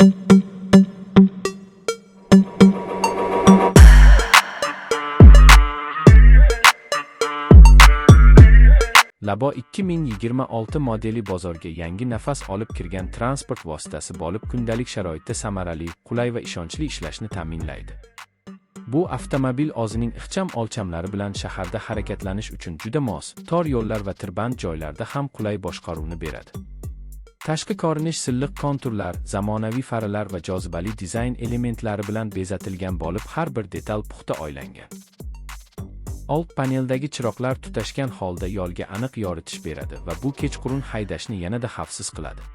Labo 2026 modeli bozorga yangi nafas olib kirgan transport vositasi bo'lib, kundalik sharoitda samarali, qulay va ishonchli ishlashni ta'minlaydi. Bu avtomobil o'zining ixcham o'lchamlari bilan shaharda harakatlanish uchun juda mos, tor yo'llar va tirband joylarda ham qulay boshqaruvni beradi. Tashqi ko'rinish silliq konturlar, zamonaviy farlar va jozibali dizayn elementlari bilan bezatilgan bo'lib, har bir detal puxta o'ylangan. Old paneldagi chiroqlar tutashgan holda yo'lga aniq yoritish beradi va bu kechqurun haydashni yanada xavfsiz qiladi.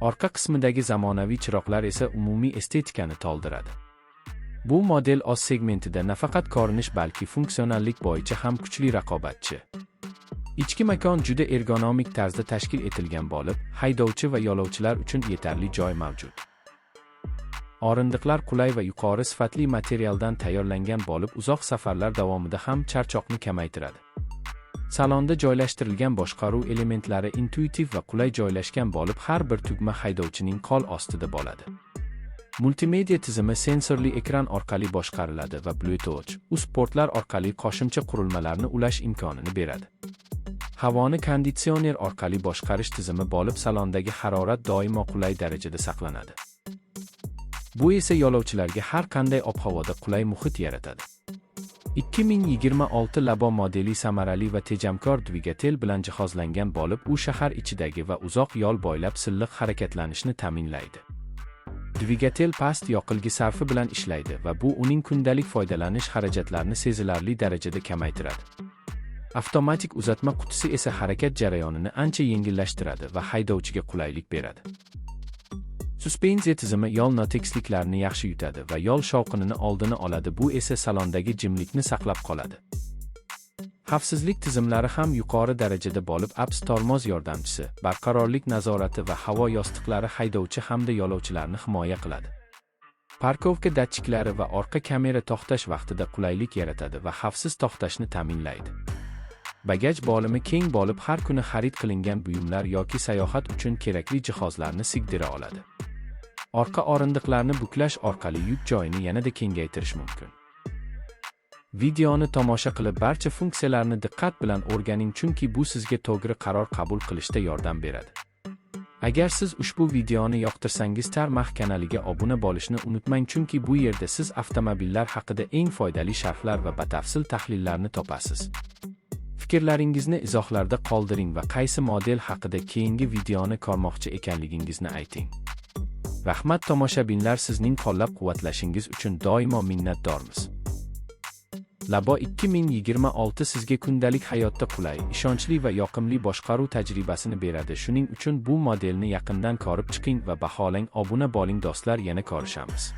Orqa qismidagi zamonaviy chiroqlar esa umumiy estetikani to'ldiradi. Bu model o'z segmentida nafaqat ko'rinish, balki funksionallik bo'yicha ham kuchli raqobatchi. Ichki makon juda ergonomik tarzda tashkil etilgan bo'lib, haydovchi va yo'lovchilar uchun yetarli joy mavjud. O'rindiqlar qulay va yuqori sifatli materialdan tayyorlangan bo'lib, uzoq safarlar davomida ham charchoqni kamaytiradi. Salonda joylashtirilgan boshqaruv elementlari intuitiv va qulay joylashgan bo'lib, har bir tugma haydovchining qo'l ostida bo'ladi. Multimedia tizimi sensorli ekran orqali boshqariladi va Bluetooth, portlar orqali qo'shimcha qurilmalarni ulash imkonini beradi. Havoni konditsioner orqali boshqarish tizimi bo'lib, salondagi harorat doimo qulay darajada saqlanadi. Bu esa yo'lovchilarga har qanday ob-havoda qulay muhit yaratadi. 2026 Labo modeli samarali va tejamkor dvigatel bilan jihozlangan bo'lib, u shahar ichidagi va uzoq yo'l bo'ylab silliq harakatlanishni ta'minlaydi. Dvigatel past yoqilg'i sarfi bilan ishlaydi va bu uning kundalik foydalanish xarajatlarini sezilarli darajada kamaytiradi. Avtomatik uzatma qutisi esa harakat jarayonini ancha yengillashtiradi va haydovchiga qulaylik beradi. Suspensiya tizimi yo'l notekisliklarini yaxshi yutadi va yo'l shovqinini oldini oladi, bu esa salondagi jimlikni saqlab qoladi. Xavfsizlik tizimlari ham yuqori darajada bo'lib, ABS tormoz yordamchisi, barqarorlik nazorati va havo yostiqlari haydovchi hamda yo'lovchilarni himoya qiladi. Parkovka datchiklari va orqa kamera to'xtash vaqtida qulaylik yaratadi va xavfsiz to'xtashni ta'minlaydi. Bagaj bo'limi keng bo'lib, har kuni xarid qilingan buyumlar yoki sayohat uchun kerakli jihozlarni sigdira oladi. Orqa o'rindiqlarni buklash orqali yuk joyini yanada kengaytirish mumkin. Videoni tomosha qilib, barcha funksiyalarni diqqat bilan o'rganing, chunki bu sizga to'g'ri qaror qabul qilishda yordam beradi. Agar siz ushbu videoni yoqtirsangiz, Tarmax kanaliga obuna bo'lishni unutmang, chunki bu yerda siz avtomobillar haqida eng foydali sharhlar va batafsil tahlillarni topasiz. Fikrlaringizni izohlarda qoldiring va qaysi model haqida keyingi videoni ko'rmoqchi ekanligingizni ayting. Rahmat tomoshabinlar, sizning qo'llab-quvvatlashingiz uchun doimo minnatdormiz. Labo 2026 sizga kundalik hayotda qulay, ishonchli va yoqimli boshqaruv tajribasini beradi. Shuning uchun bu modelni yaqindan ko'rib chiqing va baholang. Obuna bo'ling do'stlar, yana ko'rishamiz.